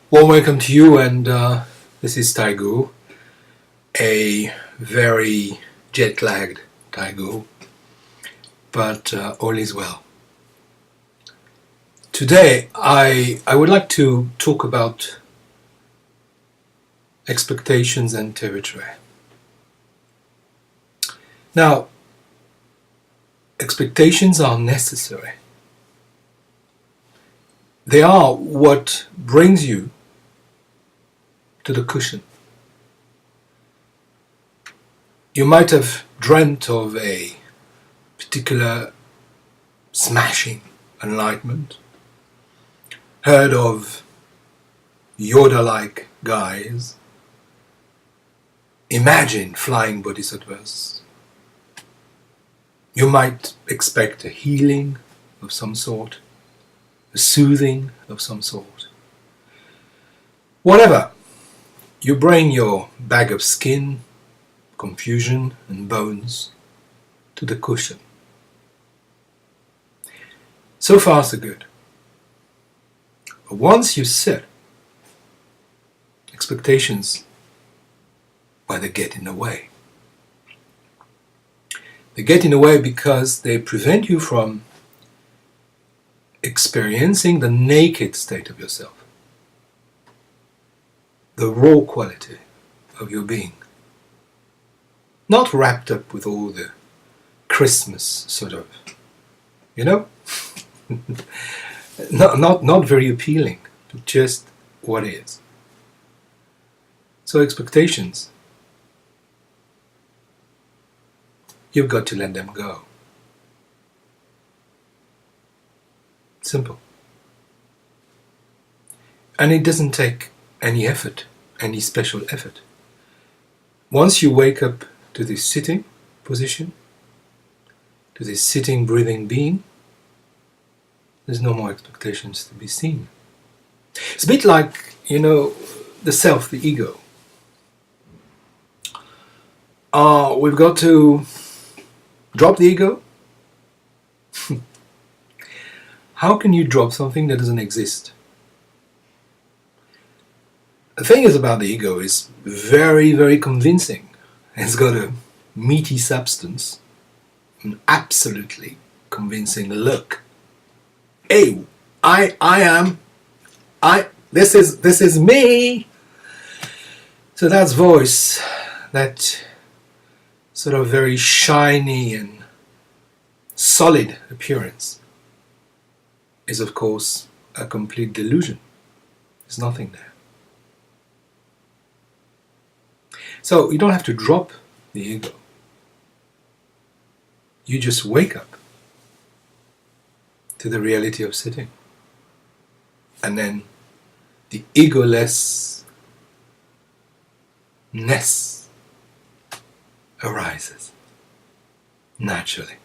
Well, welcome to you, and this is Taigu, a very jet-lagged Taigu, but all is well. Today, I would like to talk about expectations and territory. Now, expectations are necessary. They are what brings you to the cushion. You might have dreamt of a particular smashing enlightenment, heard of Yoda-like guys, imagined flying bodhisattvas. You might expect a healing of some sort, a soothing of some sort. Whatever, you bring your bag of skin, confusion and bones to the cushion. So far so good. But once you sit, expectations, well, they get in the way. They get in the way because they prevent you from experiencing the naked state of yourself, the raw quality of your being. Not wrapped up with all the Christmas sort of, you know? not very appealing, but just what is. So expectations, you've got to let them go. Simple. And it doesn't take any effort, any special effort. Once you wake up to this sitting position, to this sitting, breathing being, there's no more expectations to be seen. It's a bit like, the self, the ego. We've got to drop the ego. How can you drop something that doesn't exist? The thing is about the ego is very, very convincing. It's got a meaty substance, an absolutely convincing look. Hey, this is me. So that voice, that sort of very shiny and solid appearance is of course a complete delusion. There's nothing there. So you don't have to drop the ego. You just wake up to the reality of sitting. And then the egolessness arises naturally.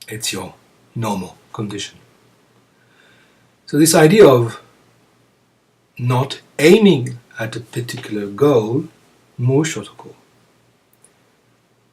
It's your normal condition. So this idea of not aiming at a particular goal, Mushotoku,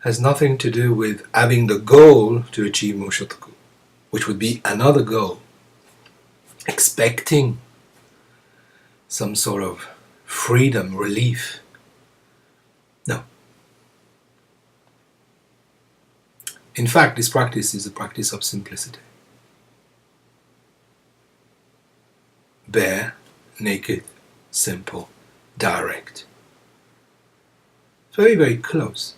has nothing to do with having the goal to achieve Mushotoku, which would be another goal, expecting some sort of freedom, relief. No. In fact, this practice is a practice of simplicity. Bare, naked, simple, direct. Very, very close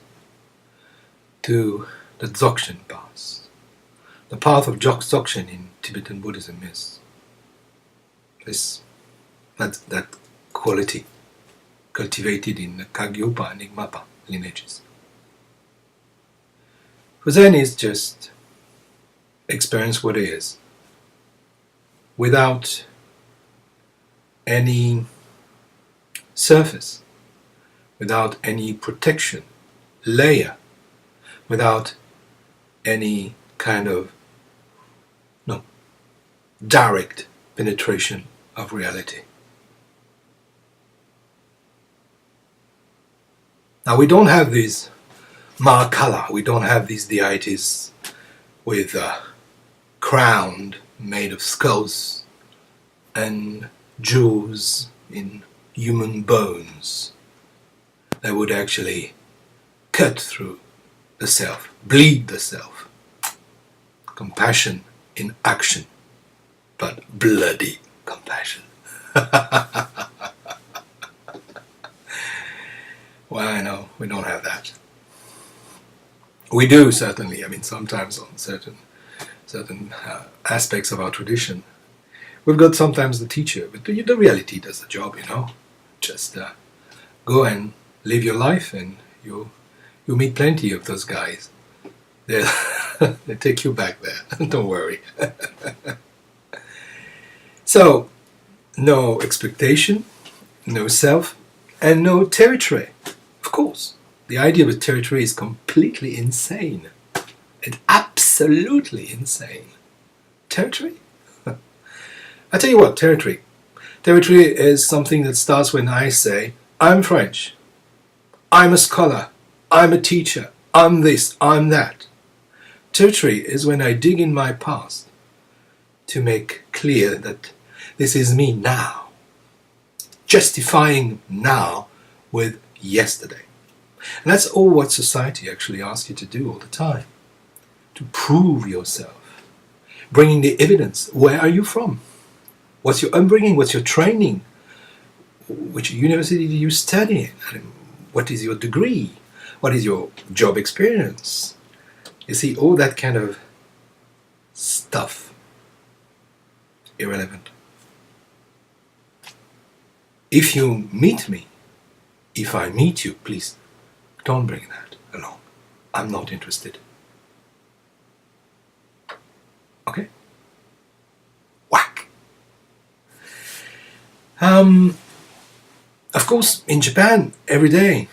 to the Dzogchen path. The path of Dzogchen in Tibetan Buddhism is that quality cultivated in the Kagyopa and Nyingmapa lineages. For Zen is just experience what it is without any surface, without any protection layer, without any kind of direct penetration of reality. Now we don't have these Mahakala, we don't have these deities with crowned, made of skulls and jaws in human bones that would actually cut through the self, bleed the self. Compassion in action, but bloody compassion. Well, I know, we don't have that. We do, certainly. I mean, sometimes on certain aspects of our tradition, we've got sometimes the teacher, but the reality does the job, Just go and live your life, and you'll meet plenty of those guys. They take you back there. Don't worry. So, no expectation, no self, and no territory. Of course, the idea of a territory is completely insane. It's absolutely insane. Territory? I tell you what, territory. Territory is something that starts when I say, I'm French, I'm a scholar, I'm a teacher, I'm this, I'm that. Territory is when I dig in my past to make clear that this is me now, justifying now with yesterday. And that's all what society actually asks you to do all the time, to prove yourself, bringing the evidence. Where are you from? What's your upbringing? What's your training? Which university do you study in? What is your degree? What is your job experience? You see, all that kind of stuff, irrelevant. If you meet me, if I meet you, please don't bring that along. I'm not interested. Okay? Whack! Of course, in Japan, every day,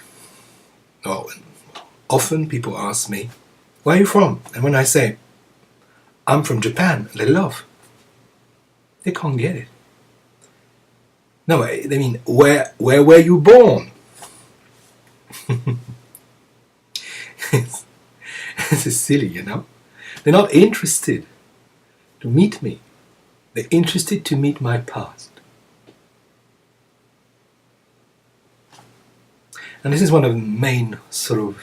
often people ask me, where are you from? And when I say, I'm from Japan, they laugh. They can't get it. No, I mean, where were you born? This is silly, They're not interested to meet me. They're interested to meet my past. And this is one of the main sort of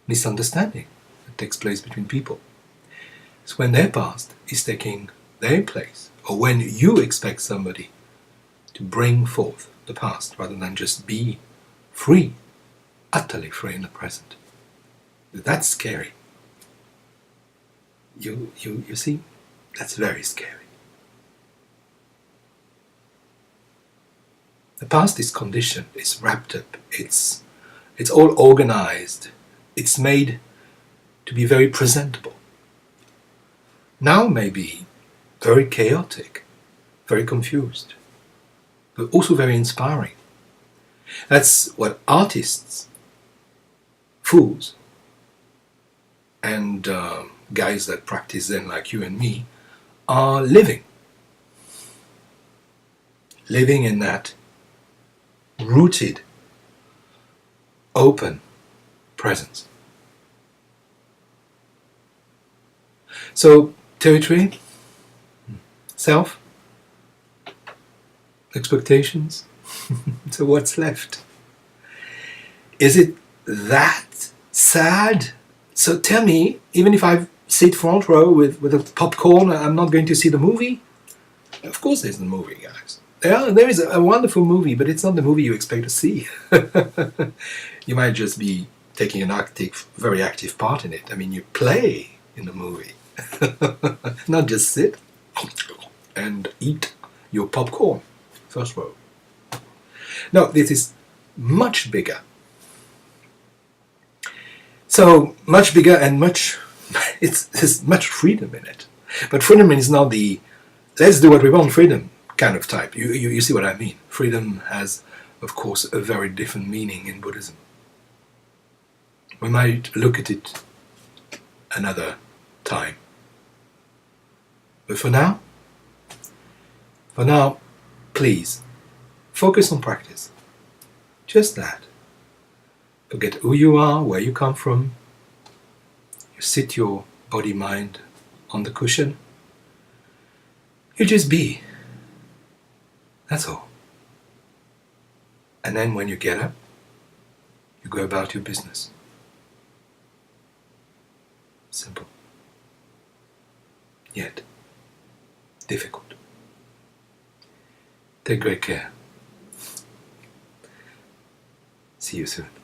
misunderstanding that takes place between people. It's when their past is taking their place, or when you expect somebody to bring forth the past rather than just be free, utterly free in the present. That's scary. You see, that's very scary. The past is conditioned, it's wrapped up, it's all organized, it's made to be very presentable. Now maybe very chaotic, very confused, but also very inspiring. That's what artists, fools, and guys that practice Zen like you and me are living. Living in that rooted, open presence. So, territory, self, expectations. So what's left? Is it that sad? So tell me, even if I sit front row with a popcorn, I'm not going to see the movie? Of course there's the movie, guys. There is a wonderful movie, but it's not the movie you expect to see. You might just be taking an very active part in it. I mean, you play in the movie. Not just sit and eat your popcorn. First row. No, this is much bigger. So, much bigger and there's much freedom in it. But freedom is not the let's do what we want freedom kind of type. You see what I mean? Freedom has, of course, a very different meaning in Buddhism. We might look at it another time. But for now, please, focus on practice. Just that. Forget who you are, where you come from. You sit your body-mind on the cushion. You just be. That's all. And then when you get up, you go about your business. Simple. Yet difficult. Take great care. See you soon.